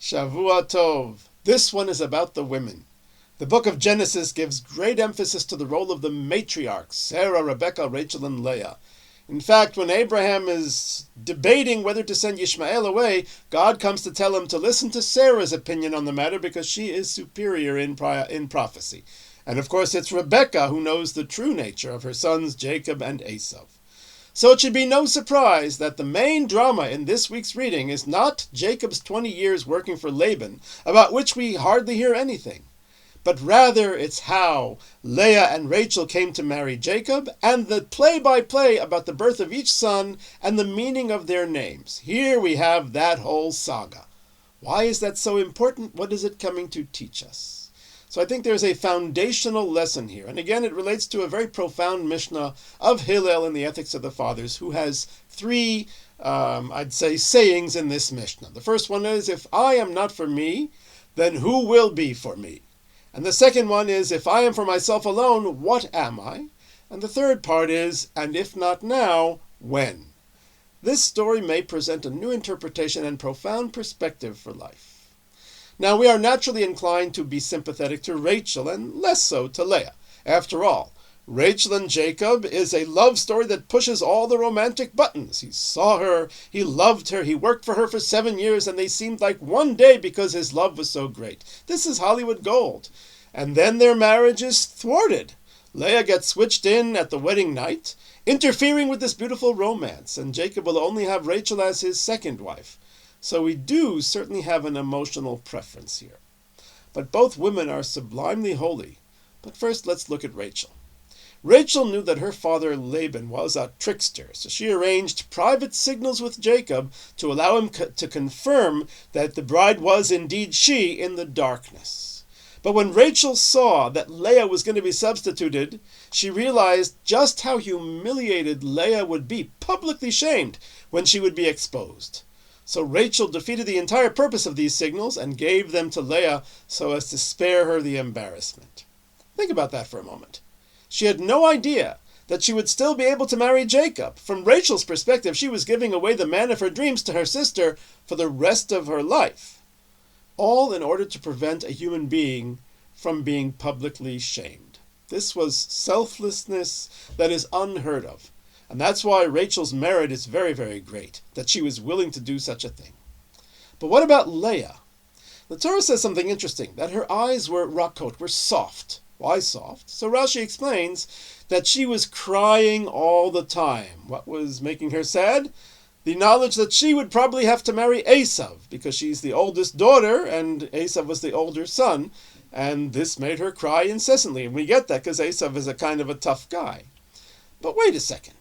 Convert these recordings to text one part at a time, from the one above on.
Shavua Tov. This one is about the women. The book of Genesis gives great emphasis to the role of the matriarchs, Sarah, Rebecca, Rachel, and Leah. In fact, when Abraham is debating whether to send Ishmael away, God comes to tell him to listen to Sarah's opinion on the matter because she is superior in prophecy. And of course, it's Rebecca who knows the true nature of her sons Jacob and Esau. So it should be no surprise that the main drama in this week's reading is not Jacob's 20 years working for Laban, about which we hardly hear anything, but rather it's how Leah and Rachel came to marry Jacob, and the play-by-play about the birth of each son and the meaning of their names. Here we have that whole saga. Why is that so important? What is it coming to teach us? So I think there's a foundational lesson here. And again, it relates to a very profound Mishnah of Hillel in the Ethics of the Fathers, who has three, I'd say, sayings in this Mishnah. The first one is, if I am not for me, then who will be for me? And the second one is, if I am for myself alone, what am I? And the third part is, and if not now, when? This story may present a new interpretation and profound perspective for life. Now, we are naturally inclined to be sympathetic to Rachel and less so to Leah. After all, Rachel and Jacob is a love story that pushes all the romantic buttons. He saw her, he loved her, he worked for her for 7 years, and they seemed like one day because his love was so great. This is Hollywood gold. And then their marriage is thwarted. Leah gets switched in at the wedding night, interfering with this beautiful romance, and Jacob will only have Rachel as his second wife. So we do certainly have an emotional preference here. But both women are sublimely holy. But first, let's look at Rachel. Rachel knew that her father Laban was a trickster, so she arranged private signals with Jacob to allow him to confirm that the bride was indeed she in the darkness. But when Rachel saw that Leah was going to be substituted, she realized just how humiliated Leah would be, publicly shamed, when she would be exposed. So Rachel defeated the entire purpose of these signals and gave them to Leah so as to spare her the embarrassment. Think about that for a moment. She had no idea that she would still be able to marry Jacob. From Rachel's perspective, she was giving away the man of her dreams to her sister for the rest of her life, all in order to prevent a human being from being publicly shamed. This was selflessness that is unheard of. And that's why Rachel's merit is very, very great, that she was willing to do such a thing. But what about Leah? The Torah says something interesting, that her eyes were rakot, were soft. Why soft? So Rashi explains that she was crying all the time. What was making her sad? The knowledge that she would probably have to marry Esau, because she's the oldest daughter, and Esau was the older son, and this made her cry incessantly. And we get that because Esau is a kind of a tough guy. But wait a second.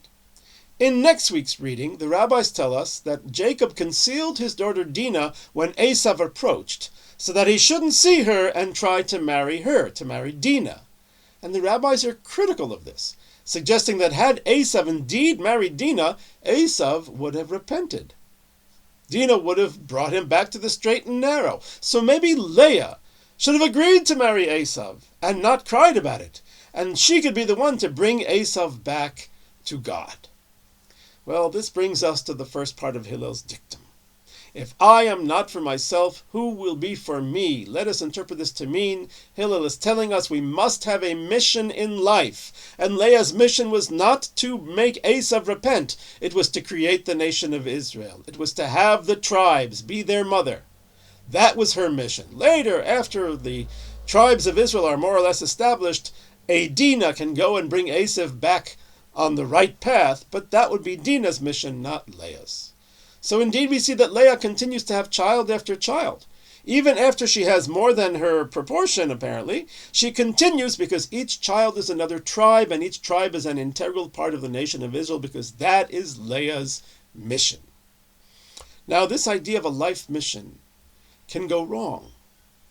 In next week's reading, the rabbis tell us that Jacob concealed his daughter Dinah when Esau approached, so that he shouldn't see her and try to marry her, to marry Dinah. And the rabbis are critical of this, suggesting that had Esau indeed married Dinah, Esau would have repented. Dinah would have brought him back to the straight and narrow. So maybe Leah should have agreed to marry Esau and not cried about it, and she could be the one to bring Esau back to God. Well, this brings us to the first part of Hillel's dictum. If I am not for myself, who will be for me? Let us interpret this to mean Hillel is telling us we must have a mission in life. And Leah's mission was not to make Esau repent. It was to create the nation of Israel. It was to have the tribes be their mother. That was her mission. Later, after the tribes of Israel are more or less established, a Dinah can go and bring Esau back on the right path, but that would be Dinah's mission, not Leah's. So indeed we see that Leah continues to have child after child. Even after she has more than her proportion, apparently, she continues because each child is another tribe, and each tribe is an integral part of the nation of Israel, because that is Leah's mission. Now, this idea of a life mission can go wrong.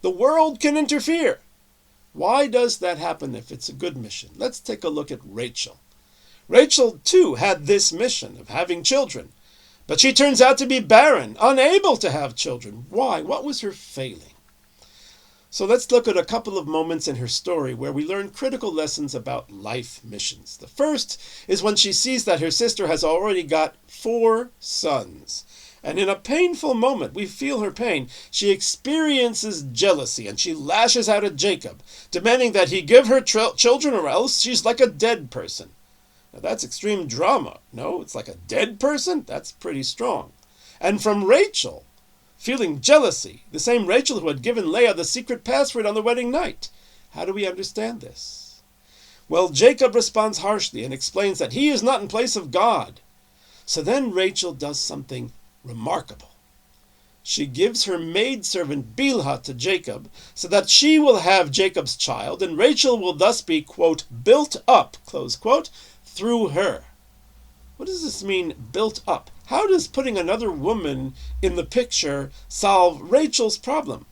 The world can interfere. Why does that happen if it's a good mission? Let's take a look at Rachel. Rachel, too, had this mission of having children, but she turns out to be barren, unable to have children. Why? What was her failing? So let's look at a couple of moments in her story where we learn critical lessons about life missions. The first is when she sees that her sister has already got 4 sons, And in a painful moment, we feel her pain, she experiences jealousy and she lashes out at Jacob, demanding that he give her children or else she's like a dead person. Now that's extreme drama. No, it's like a dead person? That's pretty strong. And from Rachel, feeling jealousy, the same Rachel who had given Leah the secret password on the wedding night. How do we understand this? Well, Jacob responds harshly and explains that he is not in place of God. So then Rachel does something remarkable. She gives her maidservant Bilhah to Jacob so that she will have Jacob's child, and Rachel will thus be, quote, built up, close quote, through her. What does this mean, built up? How does putting another woman in the picture solve Rachel's problem?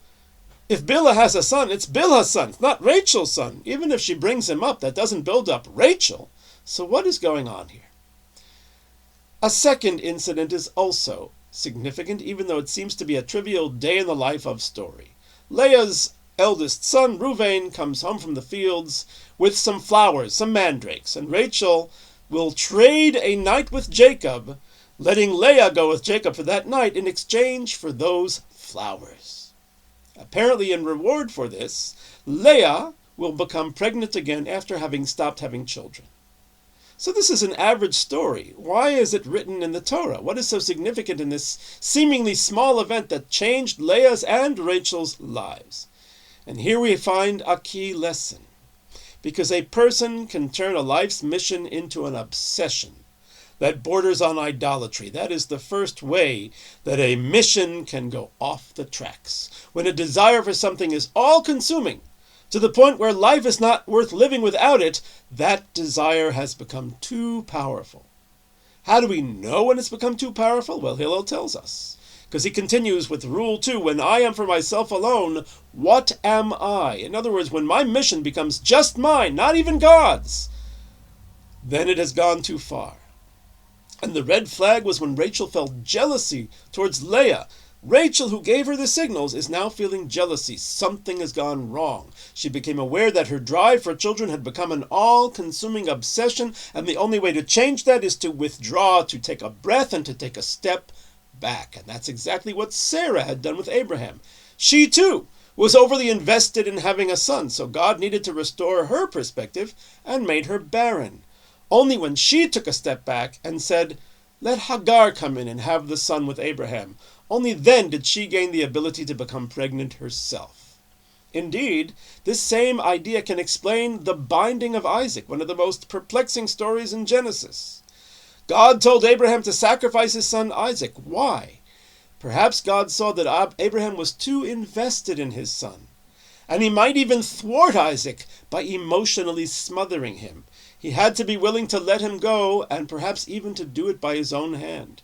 If Bilhah has a son, it's Bilhah's son, it's not Rachel's son. Even if she brings him up, that doesn't build up Rachel. So what is going on here? A second incident is also significant, even though it seems to be a trivial day in the life of story. Leah's eldest son, Reuven, comes home from the fields with some flowers, some mandrakes, and Rachel will trade a night with Jacob, letting Leah go with Jacob for that night in exchange for those flowers. Apparently, in reward for this, Leah will become pregnant again after having stopped having children. So this is an average story. Why is it written in the Torah? What is so significant in this seemingly small event that changed Leah's and Rachel's lives? And here we find a key lesson. Because a person can turn a life's mission into an obsession that borders on idolatry. That is the first way that a mission can go off the tracks. When a desire for something is all-consuming, to the point where life is not worth living without it, that desire has become too powerful. How do we know when it's become too powerful? Well, Hillel tells us. Because he continues with rule 2, when I am for myself alone, what am I? In other words, when my mission becomes just mine, not even God's, then it has gone too far. And the red flag was when Rachel felt jealousy towards Leah. Rachel, who gave her the signals, is now feeling jealousy. Something has gone wrong. She became aware that her drive for children had become an all-consuming obsession, and the only way to change that is to withdraw, to take a breath, and to take a step back. And that's exactly what Sarah had done with Abraham. She, too, was overly invested in having a son, so God needed to restore her perspective and made her barren. Only when she took a step back and said, let Hagar come in and have the son with Abraham, only then did she gain the ability to become pregnant herself. Indeed, this same idea can explain the binding of Isaac, one of the most perplexing stories in Genesis. God told Abraham to sacrifice his son Isaac. Why? Perhaps God saw that Abraham was too invested in his son, and he might even thwart Isaac by emotionally smothering him. He had to be willing to let him go, and perhaps even to do it by his own hand.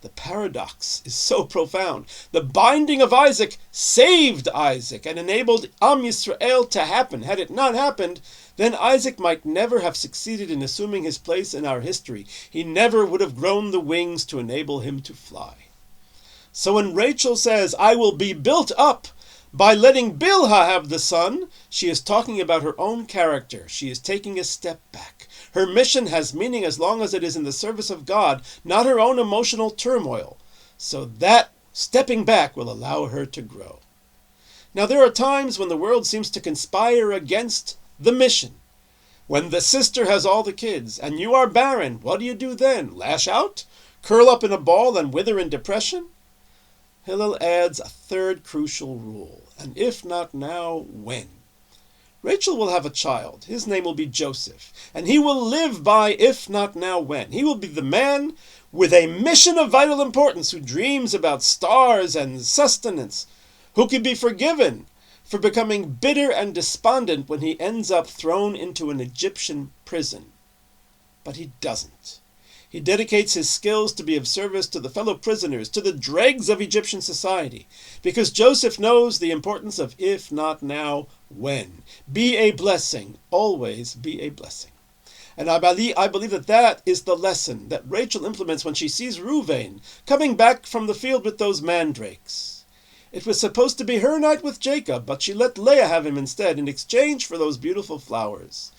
The paradox is so profound. The binding of Isaac saved Isaac and enabled Am Yisrael to happen. Had it not happened, then Isaac might never have succeeded in assuming his place in our history. He never would have grown the wings to enable him to fly. So when Rachel says, I will be built up by letting Bilhah have the son, she is talking about her own character. She is taking a step back. Her mission has meaning as long as it is in the service of God, not her own emotional turmoil. So that stepping back will allow her to grow. Now there are times when the world seems to conspire against the mission. When the sister has all the kids and you are barren, what do you do then? Lash out? Curl up in a ball and wither in depression? Hillel adds a third crucial rule, and if not now, when? Rachel will have a child. His name will be Joseph, and he will live by if not now, when. He will be the man with a mission of vital importance who dreams about stars and sustenance, who can be forgiven for becoming bitter and despondent when he ends up thrown into an Egyptian prison. But he doesn't. He dedicates his skills to be of service to the fellow prisoners, to the dregs of Egyptian society, because Joseph knows the importance of if not now, when. Be a blessing, always be a blessing. And I believe that is the lesson that Rachel implements when she sees Reuven coming back from the field with those mandrakes. It was supposed to be her night with Jacob, but she let Leah have him instead in exchange for those beautiful flowers.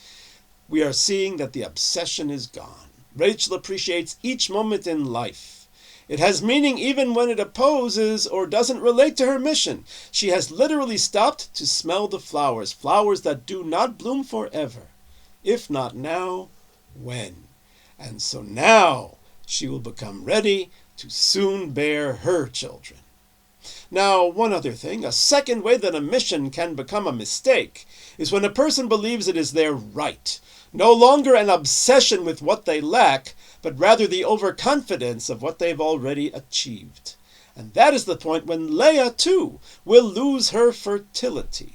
We are seeing that the obsession is gone. Rachel appreciates each moment in life. It has meaning even when it opposes or doesn't relate to her mission. She has literally stopped to smell the flowers, flowers that do not bloom forever. If not now, when? And so now she will become ready to soon bear her children. Now, one other thing, a second way that a mission can become a mistake is when a person believes it is their right, no longer an obsession with what they lack, but rather the overconfidence of what they've already achieved. And that is the point when Leah, too, will lose her fertility.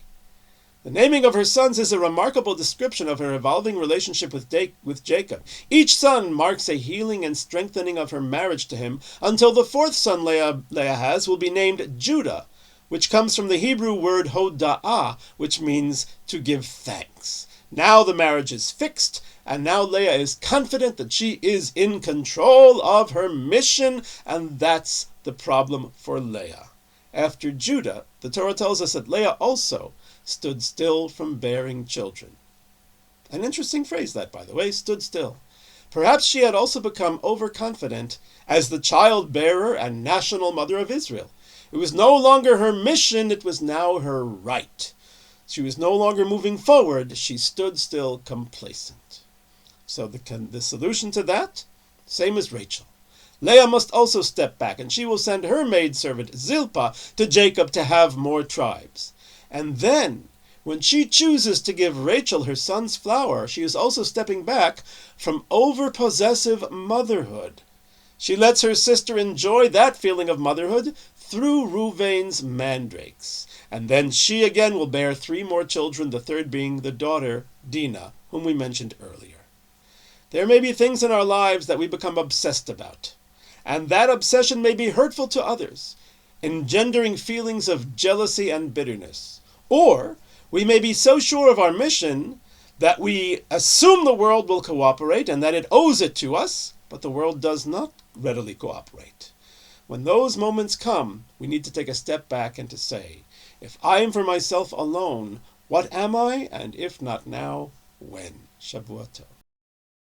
The naming of her sons is a remarkable description of her evolving relationship with Jacob. Each son marks a healing and strengthening of her marriage to him, until the fourth son Leah has will be named Judah, which comes from the Hebrew word hoda'ah, which means to give thanks. Now the marriage is fixed, and now Leah is confident that she is in control of her mission, and that's the problem for Leah. After Judah, the Torah tells us that Leah also stood still from bearing children. An interesting phrase that, by the way, stood still. Perhaps she had also become overconfident as the child-bearer and national mother of Israel. It was no longer her mission, it was now her right. She was no longer moving forward, she stood still complacent. So the solution to that? Same as Rachel. Leah must also step back, and she will send her maidservant Zilpah to Jacob to have more tribes. And then, when she chooses to give Rachel her son's flower, she is also stepping back from over-possessive motherhood. She lets her sister enjoy that feeling of motherhood through Reuven's mandrakes. And then she again will bear 3 more children, the third being the daughter, Dinah, whom we mentioned earlier. There may be things in our lives that we become obsessed about, and that obsession may be hurtful to others, engendering feelings of jealousy and bitterness. Or we may be so sure of our mission that we assume the world will cooperate and that it owes it to us, but the world does not readily cooperate. When those moments come, we need to take a step back and to say, if I am for myself alone, what am I? And if not now, when? Shavuot Tov.